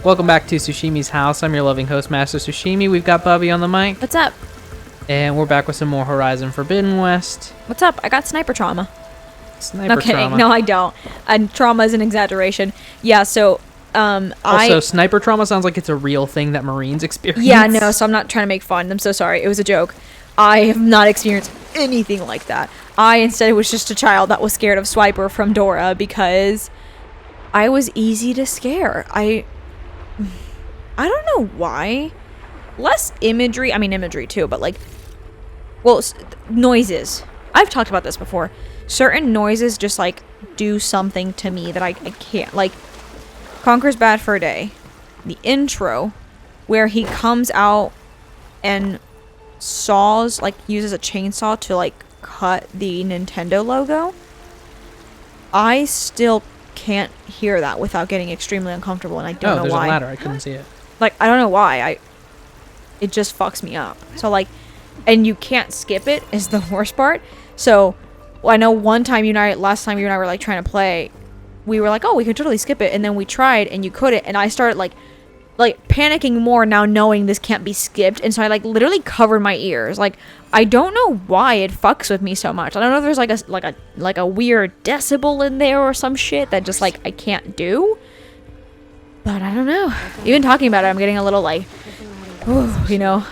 Welcome back to Sushimi's House. I'm your loving host, Master Sushimi. We've got Bubbie on the mic. What's up? And we're back with some more Horizon Forbidden West. What's up? I got sniper trauma. Sniper No kidding. trauma. No, I don't. And trauma is an exaggeration. Yeah, so Also, sniper trauma sounds like it's a real thing that Marines experience. Yeah, no, so I'm not trying to make fun. I'm so sorry. It was a joke. I have not experienced anything like that. I instead was just a child that was scared of Swiper from Dora because I was easy to scare. I don't know why. Less imagery. I mean, imagery too, but like, well, noises. I've talked about this before. Certain noises just like do something to me that I can't. Like, Conker's Bad for a Day. The intro where he comes out and saws, like, uses a chainsaw to like cut the Nintendo logo. I still can't hear that without getting extremely uncomfortable, and I don't know there's why. a ladder. I couldn't see it. Like, I don't know why. It just fucks me up. So like, and you can't skip it is the worst part. So I know last time you and I were like trying to play, we were like, oh, we could totally skip it, and then we tried and you couldn't, and I started like panicking more now knowing this can't be skipped, and so I like literally covered my ears. Like, I don't know why it fucks with me so much. I don't know if there's like a weird decibel in there or some shit that just like I can't do. But I don't know. Even talking about it, I'm getting a little like, you know.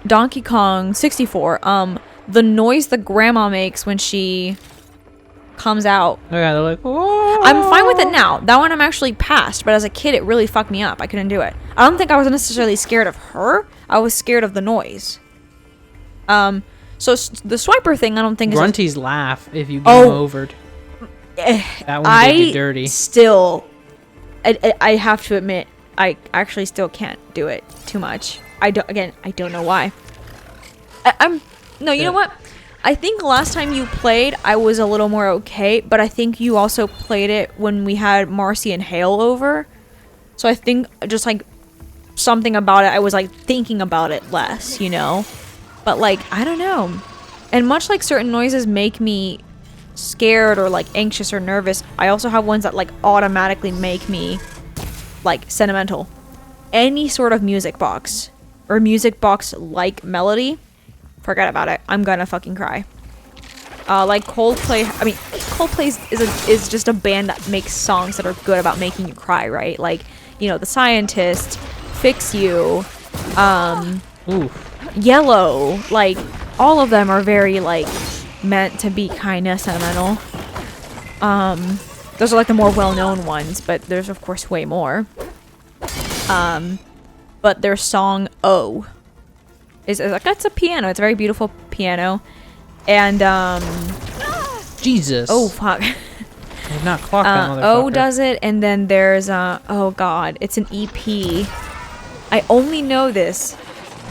Donkey Kong 64. The noise the grandma makes when she comes out. Oh yeah, they're like, whoa. I'm fine with it now. That one I'm actually past, but as a kid it really fucked me up. I couldn't do it. I don't think I was necessarily scared of her. I was scared of the noise. So the swiper thing I don't think Grunty's laugh if you get overed. That one did you dirty. Still, I have to admit, I actually still can't do it too much. I don't know why. You know what? I think last time you played, I was a little more okay, but I think you also played it when we had Marcy and Hale over. So I think just like something about it, I was like thinking about it less, you know? But like, I don't know. And much like certain noises make me scared or like anxious or nervous, I also have ones that like automatically make me like sentimental. Any sort of music box or music box like melody, forget about it. I'm gonna fucking cry. Like Coldplay. I mean, Coldplay is just a band that makes songs that are good about making you cry, right? Like, you know, The Scientist, Fix You, Yellow. Like, all of them are very like meant to be kind of sentimental. Those are like the more well-known ones, but there's of course way more. But their song "Oh" is like, it's a piano. It's a very beautiful piano, and Jesus. Oh fuck. Did not clock that motherfucker. Oh does it, and then there's oh god, it's an EP. I only know this.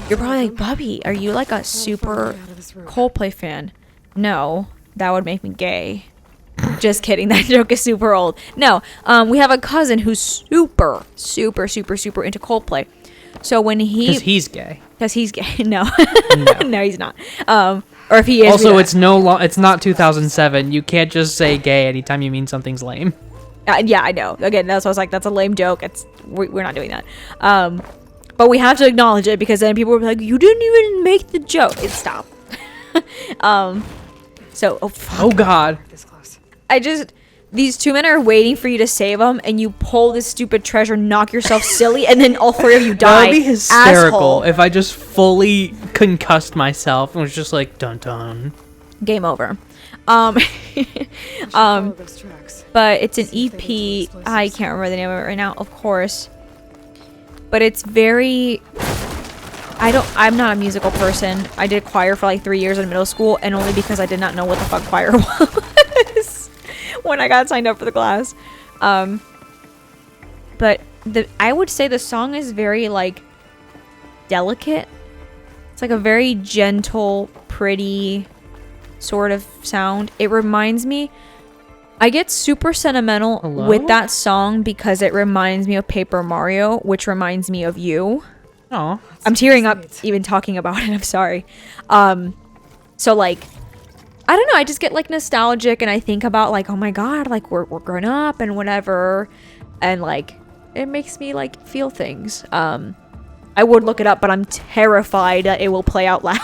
You're probably like, Bubbie, are you like a super Coldplay fan? No, that would make me gay. Just kidding. That joke is super old. No, we have a cousin who's super into Coldplay. So when because he's gay. Because he's gay. No. No, he's not. Or if he is. Also, it's not 2007. You can't just say gay anytime you mean something's lame. Yeah, I know. Again, that's why I was like, that's a lame joke. We're not doing that. But we have to acknowledge it, because then people will be like, you didn't even make the joke. Stop. So, oh fuck. Oh god. These two men are waiting for you to save them, and you pull this stupid treasure, knock yourself silly, and then all three of you die. That would be hysterical asshole. if I just fully concussed myself and was just like, dun dun. Game over. But it's an EP. I can't remember the name of it right now, of course. But it's very... I'm not a musical person. I did choir for like 3 years in middle school, and only because I did not know what the fuck choir was when I got signed up for the class. But I would say the song is very like delicate. It's like a very gentle, pretty sort of sound. It reminds me... I get super sentimental with that song because it reminds me of Paper Mario, which reminds me of you. Oh, I'm tearing up even talking about it. I'm sorry. So like, I don't know. I just get like nostalgic, and I think about like, oh my god, like we're grown up and whatever, and like It makes me like feel things. I would look it up, but I'm terrified that it will play out loud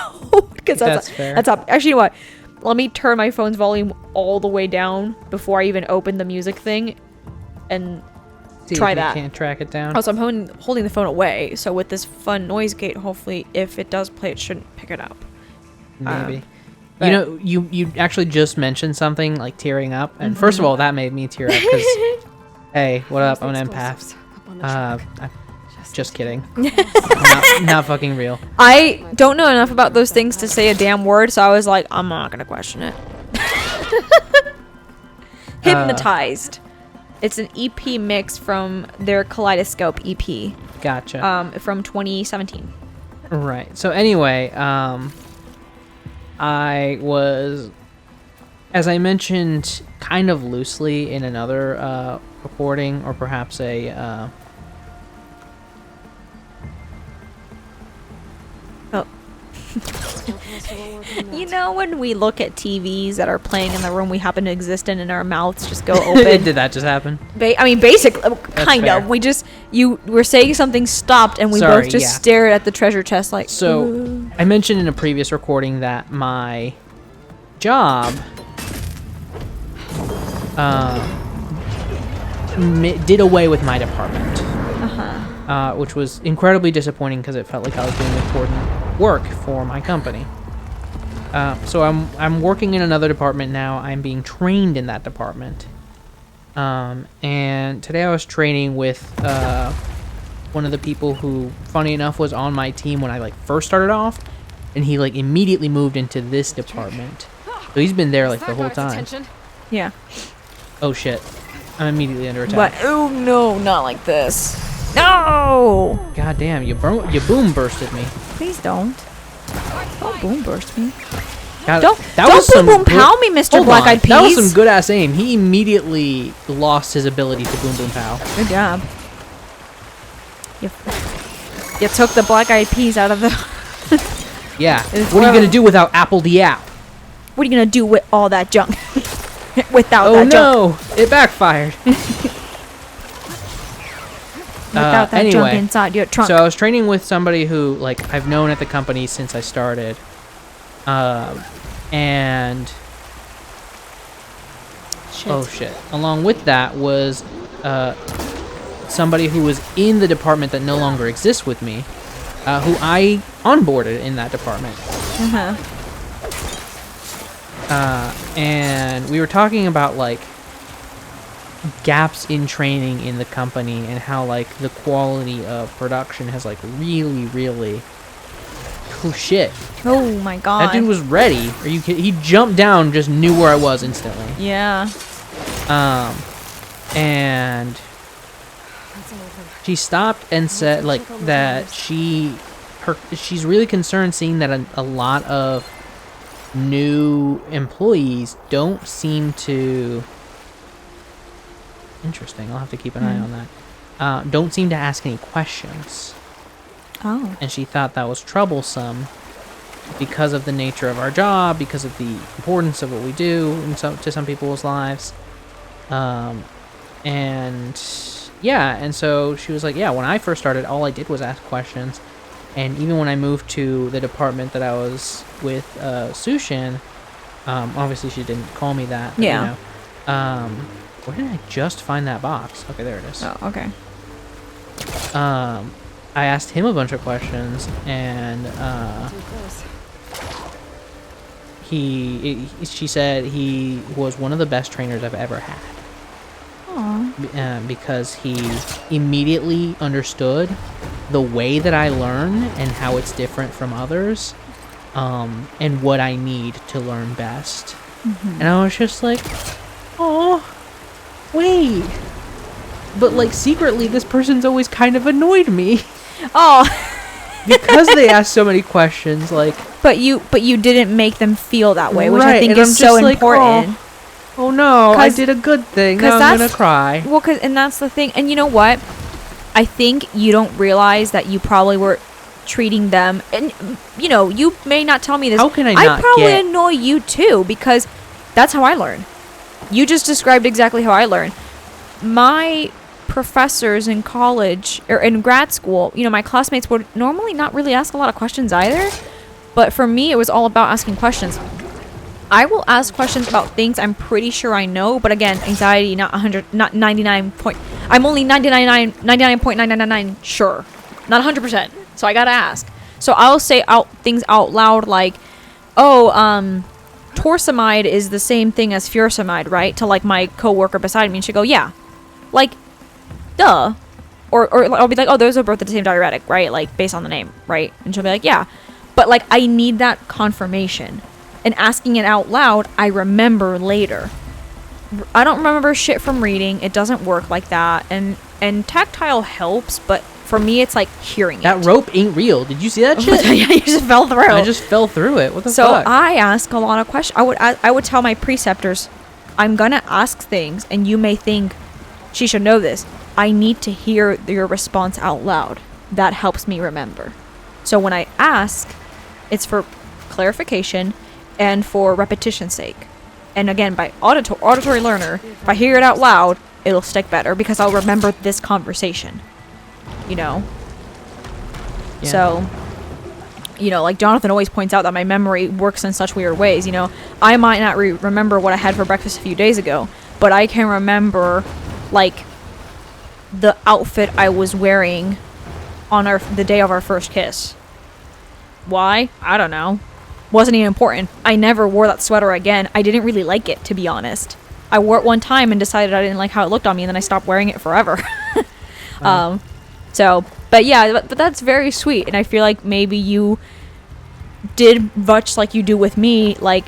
because That's fair. That's up. Actually, you know what? Let me turn my phone's volume all the way down before I even open the music thing, and See try if you that. Can't track it down. Also, I'm holding the phone away, so with this fun noise gate, hopefully, if it does play, it shouldn't pick it up. Maybe. but- You know, you actually just mentioned something like tearing up, and first of all, that made me tear up because, hey, what up? I'm an empath. I'm just kidding. not fucking real. I don't know enough about those things to say a damn word, so I was like, I'm not gonna question it. Hypnotized. It's an EP mix from their Kaleidoscope EP. Gotcha. From 2017. Right. So anyway, I was, as I mentioned, kind of loosely in another recording, or perhaps a. You know when we look at TVs that are playing in the room we happen to exist in and our mouths just go open? Did that just happen? I mean, basically, kind fair. of. You were saying something stopped and we Sorry, both just yeah. stared at the treasure chest like, So, "Ooh." I mentioned in a previous recording that my job did away with my department, which was incredibly disappointing because it felt like I was doing important work for my company. So I'm working in another department now. I'm being trained in that department. And today I was training with one of the people who, funny enough, was on my team when I like first started off, and he like immediately moved into this department. So he's been there like the whole time. Yeah. Oh shit! I'm immediately under attack. But oh no, not like this. No! God damn! You boom bursted me. Please don't. Don't boom burst me. God, Don't was boom some boom good- pow me, Mr. Hold Black on, Eyed Peas. That was some good ass aim. He immediately lost his ability to boom boom pow. Good job. You took the Black Eyed Peas out of the... Yeah. It's What are you well- gonna do without Apple Diao? What are you gonna do with all that junk? Without Oh that junk. no! It backfired. Without that junk anyway, inside your trunk. So I was training with somebody who, like, I've known at the company since I started. And... Shit. Oh shit. Along with that was somebody who was in the department that no longer exists with me, who I onboarded in that department. And we were talking about like gaps in training in the company and how like the quality of production has like really oh shit, Oh my god. that dude was ready. Are you kidding? He jumped down, just knew where I was instantly. Yeah. And she stopped and said like that she's really concerned seeing that a lot of new employees don't seem to... Interesting, I'll have to keep an eye on that. Don't seem to ask any questions. Oh. And she thought that was troublesome because of the nature of our job, because of the importance of what we do to some people's lives. And yeah, and so she was like, yeah, when I first started, all I did was ask questions. And even when I moved to the department that I was with, Sushin, obviously she didn't call me that. But, Yeah. You know, where did I just find that box? Okay, there it is. Oh, okay. I asked him a bunch of questions, and she said he was one of the best trainers I've ever had. Because he immediately understood the way that I learn and how it's different from others, and what I need to learn best. And I was just like, oh, wait. But like secretly, this person's always kind of annoyed me. Oh. Because they ask so many questions, like... But you didn't make them feel that way, which I Right, think and is I'm so just like, important. Oh no, I 'Cause- did a good thing. 'cause Now I'm gonna that's- cry. Well, and that's the thing. And you know what? I think you don't realize that you probably were treating them, and you know, you may not tell me this. How can I not probably get- annoy you too, because that's how I learn. You just described exactly how I learn. My professors in college or in grad school, you know, my classmates would normally not really ask a lot of questions either. But for me, it was all about asking questions. I will ask questions about things I'm pretty sure I know, but again, anxiety, not 100, not 99 point. I'm only 99.999 sure, not 100%. So I gotta ask. So I'll say things out loud like, oh, torsemide is the same thing as furosemide, right? To like my coworker beside me, and she'll go, yeah, like, duh. Or I'll be like, oh, those are both the same diuretic, right? Like based on the name, right? And she'll be like, yeah, but like I need that confirmation. And asking it out loud, I remember later. I don't remember shit from reading. It doesn't work like that. And tactile helps, but for me, it's like hearing That it. rope ain't real. Did you see that shit? Yeah, you just fell through. I just fell through it. What the So fuck? I ask a lot of questions. I would tell my preceptors, I'm gonna ask things, and you may think she should know this. I need to hear your response out loud. That helps me remember. So when I ask, it's for clarification and for repetition's sake. And again, by auditory learner, if I hear it out loud, it'll stick better because I'll remember this conversation. You know? Yeah. So, you know, like Jonathan always points out that my memory works in such weird ways. You know, I might not remember what I had for breakfast a few days ago, but I can remember, like, the outfit I was wearing on the day of our first kiss. Why? I don't know. Wasn't even important. I never wore that sweater again. I didn't really like it, to be honest. I wore it one time and decided I didn't like how it looked on me, and then I stopped wearing it forever. So, but yeah, but that's very sweet, and I feel like maybe you did much like you do with me, like,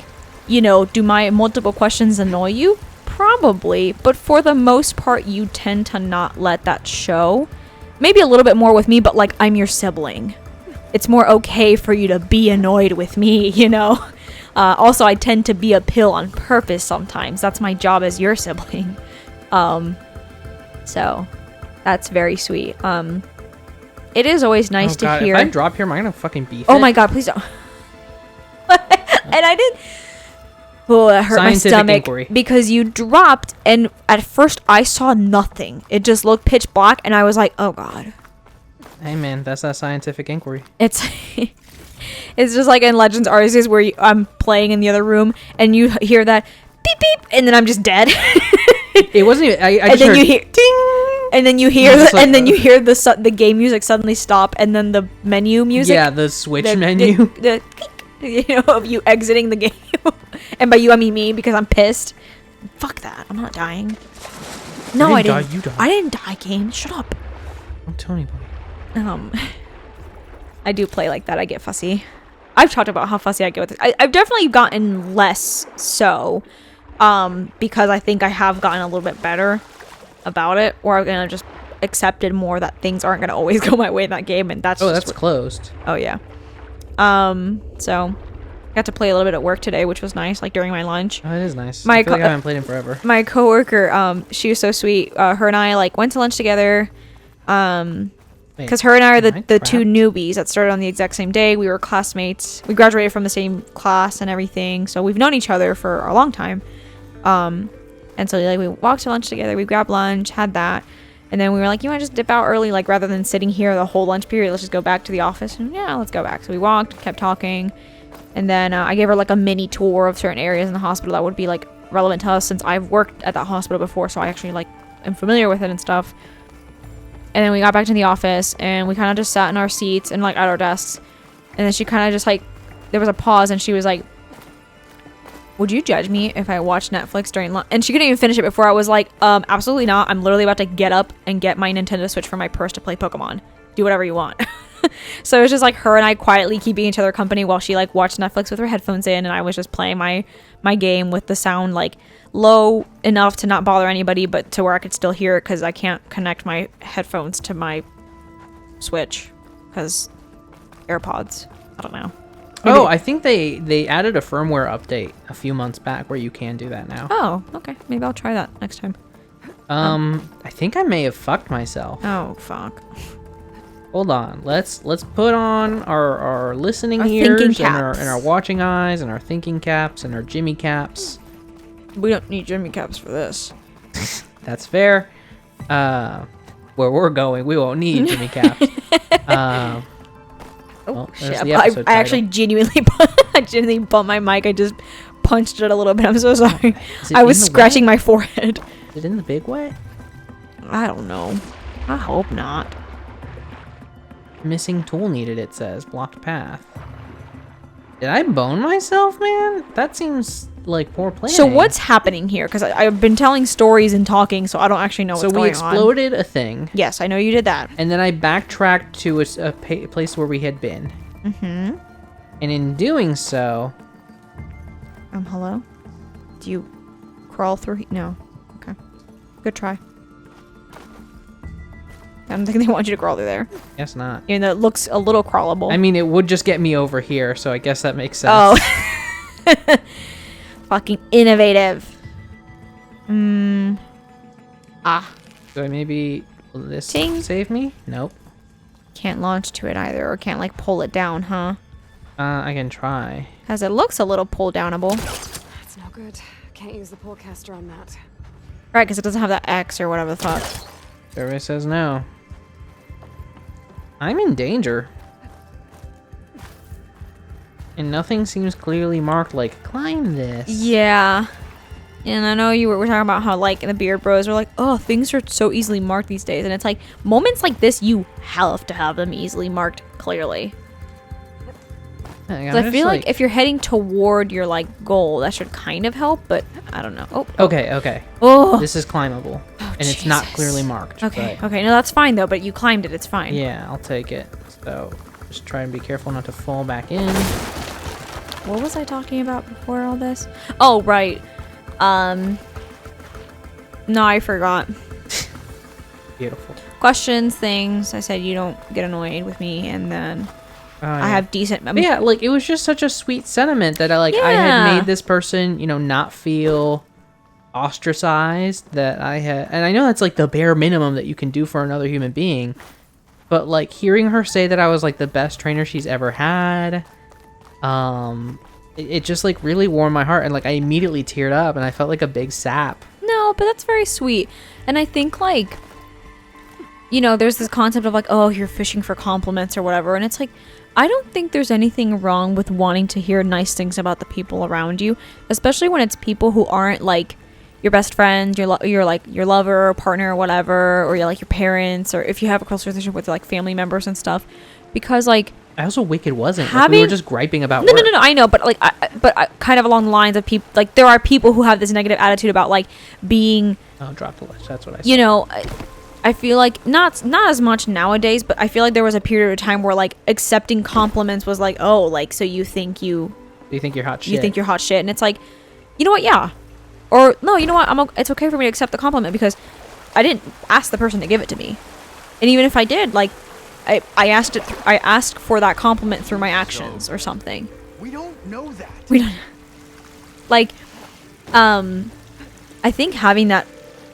you know, do my multiple questions annoy you? Probably, but for the most part, you tend to not let that show. Maybe a little bit more with me, but like, I'm your sibling. It's more okay for you to be annoyed with me, you know? Also, I tend to be a pill on purpose sometimes. That's my job as your sibling. So, that's very sweet. It is always nice to hear. If I drop here, am I gonna fucking beef Oh it? my god, please don't. And I did. Oh, that hurt my Scientific stomach. inquiry. Because you dropped, and at first I saw nothing. It just looked pitch black, and I was like, oh god. Hey man, that's that scientific inquiry. It's it's just like in Legends Arceus where I'm playing in the other room and you hear that beep beep and then I'm just dead. It wasn't even. I And just then heard you hear ding, and then you hear It's like, and then you hear the game music suddenly stop and then the menu music. Yeah, the Switch the- menu. The you know, of you exiting the game. And by you I mean me because I'm pissed. Fuck that. I'm not dying. No, I didn't. Die, you died. I didn't die, game. Shut up. Don't tell anybody. I do play like that. I get fussy. I've talked about how fussy I get with it. I've definitely gotten less so, because I think I have gotten a little bit better about it, or I've kind of just accepted more that things aren't gonna always go my way in that game, and that's Oh, just that's closed. Oh yeah. So got to play a little bit at work today, which was nice, like during my lunch. Oh, it is nice. My I feel like I haven't played in forever. My coworker, she was so sweet. Her and I like went to lunch together. Because her and I are the two newbies that started on the exact same day. We were classmates. We graduated from the same class and everything. So we've known each other for a long time. And so like we walked to lunch together. We grabbed lunch, had that. And then we were like, you want to just dip out early? Like rather than sitting here the whole lunch period, let's just go back to the office. And yeah, let's go back. So we walked, kept talking. And then I gave her like a mini tour of certain areas in the hospital that would be like relevant to us since I've worked at that hospital before. So I actually like am familiar with it and stuff. And then we got back to the office and we kind of just sat in our seats and like at our desks. And then she kind of just like, there was a pause and she was like, would you judge me if I watched Netflix during lunch? And she couldn't even finish it before I was like, absolutely not. I'm literally about to get up and get my Nintendo Switch from my purse to play Pokemon. Do whatever you want. So it was just like her and I quietly keeping each other company while she like watched Netflix with her headphones in. And I was just playing my game with the sound like low enough to not bother anybody, but to where I could still hear it because I can't connect my headphones to my Switch because AirPods. I don't know. Oh, I think they added a firmware update a few months back where you can do that now. Oh, okay. Maybe I'll try that next time. I think I may have fucked myself. Oh, fuck. Hold on. Let's put on our listening Our ears thinking and caps. our watching eyes and our thinking caps and our Jimmy caps. We don't need Jimmy caps for this. That's fair. where we're going, we won't need Jimmy Caps. Oh well, shit! there's the I episode actually genuinely, I genuinely bumped my mic. I just punched it a little bit. I'm so sorry. Is it I was in the scratching my forehead. Is it in the big way? I don't know. I hope not. Missing tool needed, it says. Blocked path. Did I bone myself, man? That seems like poor planning. So what's happening here? Because I've been telling stories and talking, so I don't actually know what's So we going on. exploded a thing. Yes, I know you did that. And then I backtracked to a place where we had been. Mm-hmm. And in doing so... Hello? Do you crawl through? No. Okay. Good try. I don't think they want you to crawl through there. Guess not. Even though it looks a little crawlable. I mean, it would just get me over here, so I guess that makes sense. Oh. Fucking innovative. Ah. So maybe... Will this Ting. save me? Nope. Can't launch to it either, or can't, like, pull it down, huh? I can try. Because it looks a little pull-downable. That's no good. Can't use the pullcaster on that. Right, because it doesn't have that X or whatever the fuck. Survey says no. I'm in danger. And nothing seems clearly marked like, climb this. Yeah. And I know we're talking about how, like, the Beard Bros are like, oh, things are so easily marked these days. And it's like, moments like this, you have to have them easily marked clearly. 'Cause I feel like if you're heading toward your, like, goal, that should kind of help, but I don't know. Oh. Okay. Oh. This is climbable. And it's not clearly marked. Okay. but- Okay. No, that's fine, though, but you climbed it. It's fine. Yeah, I'll take it. So, just try and be careful not to fall back in. What was I talking about before all this? Oh, right. No, I forgot. Beautiful. Questions, things. I said you don't get annoyed with me, and then Yeah. I have decent. But yeah, like, it was just such a sweet sentiment that I Yeah. had made this person, not feel ostracized, that I had, and I know that's like the bare minimum that you can do for another human being, but like hearing her say that I was like the best trainer she's ever had, it just like really warmed my heart, and like I immediately teared up, and I felt like a big sap. No, but that's very sweet, and I think like, there's this concept of like, oh, you're fishing for compliments or whatever, and it's like, I don't think there's anything wrong with wanting to hear nice things about the people around you, especially when it's people who aren't like your best friend, your like your lover or partner or whatever, or you're like your parents, or if you have a close relationship with like family members and stuff, because like I also wicked wasn't. Like, we were just griping about work. No, I know, but like, I kind of along the lines of people, like there are people who have this negative attitude about like being. Oh, drop the ledge. That's what I said. I feel like not as much nowadays, but I feel like there was a period of time where like accepting compliments was like, oh, like, so you think you're hot shit. You think you're hot shit, and it's like, you know what? Yeah, or no, you know what? It's okay for me to accept the compliment because I didn't ask the person to give it to me, and even if I did, like, I asked for that compliment through my actions or something. We don't know that. We don't. Like, I think having that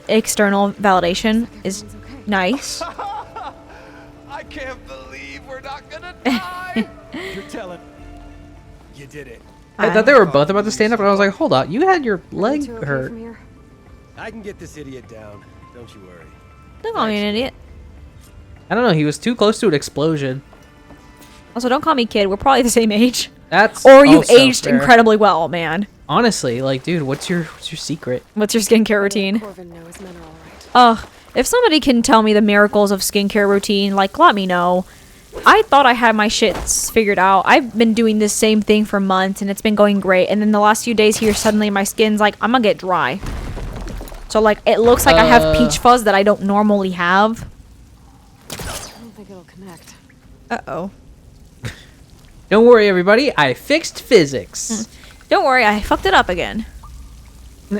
external validation is nice. I can't believe we're not gonna die. You're telling. You did it. I thought they were both about to stand up, and I was like, hold up, you had your leg Two okay hurt. from here? I can get this idiot down. Don't you worry. Don't call me an idiot. I don't know, he was too close to an explosion. Also, don't call me kid. We're probably the same age. That's Or you've also aged fair. incredibly well, man. Honestly, like, dude, what's your secret? What's your skincare routine? Corvin knows men are all right. Ugh. If somebody can tell me the miracles of skincare routine, like, let me know. I thought I had my shit figured out. I've been doing this same thing for months, and it's been going great. And then the last few days here, suddenly my skin's like, I'm gonna get dry. So, like, it looks like I have peach fuzz that I don't normally have. I don't think it'll connect. Uh-oh. Don't worry, everybody. I fixed physics. Don't worry, I fucked it up again.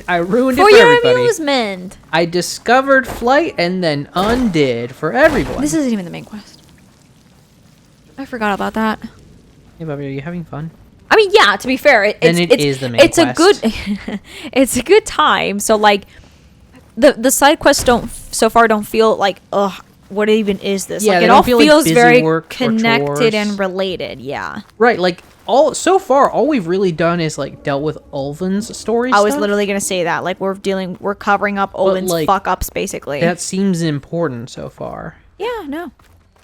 I ruined For it for your everybody. amusement. I discovered flight and then undid for everyone. This isn't even the main quest. I forgot about that. Hey, Bubbie, are you having fun? I mean, yeah, to be fair, Then it is the main it's quest. a good it's a good time. So like the side quests don't feel like, ugh, what even is this? Yeah, like they it don't all feel like feels busy very work or connected chores. and related. Yeah. Right, like so far, all we've really done is like dealt with Ulvin's story. I was stuff. literally gonna say that. Like we're covering up Olin's like, fuck ups basically. That seems important so far. Yeah, no.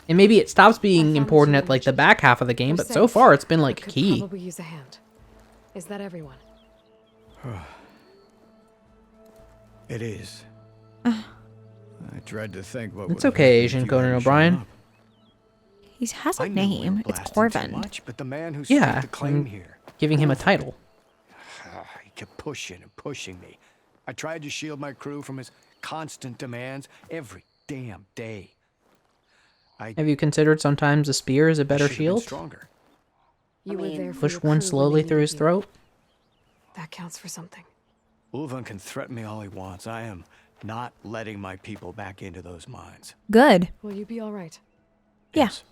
And maybe it stops being important at like the back half of the game, but so far it's been like Could key. probably use a hand. Is that everyone? It is. I tried to think what. It's okay, Agent Conan O'Brien. He has a I knew we were name. It's blasting too Corvin. much, but the man who Yeah, staked the claim I'm here. giving him a title. He kept pushing and pushing me. I tried to shield my crew from his constant demands every damn day. Have you considered sometimes a spear is a better Should've been shield? Stronger. You were there for Push your one crew when slowly they through his needed you. throat? That counts for something. Ulvan can threaten me all he wants. I am not letting my people back into those mines. Good. Will you be all right? Yeah. Yes.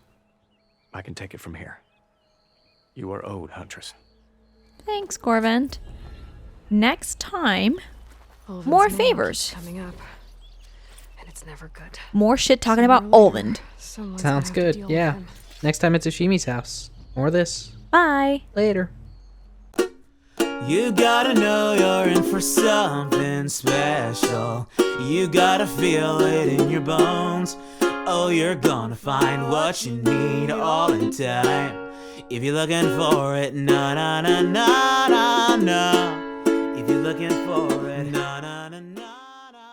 I can take it from here. You are owed, Huntress. Thanks, Corvin. Next time, Ulvin's more moment favors. coming up, and it's never good. More shit talking about Sooner or later, Olvind. someone's Sounds gonna have to good, deal with yeah. him. Next time it's Ashimi's house. More of this. Bye. Later. You gotta know you're in for something special. You gotta feel it in your bones. Oh, you're gonna find what you need all in time. If you're looking for it, na na na na na na. If you're looking for it, na na.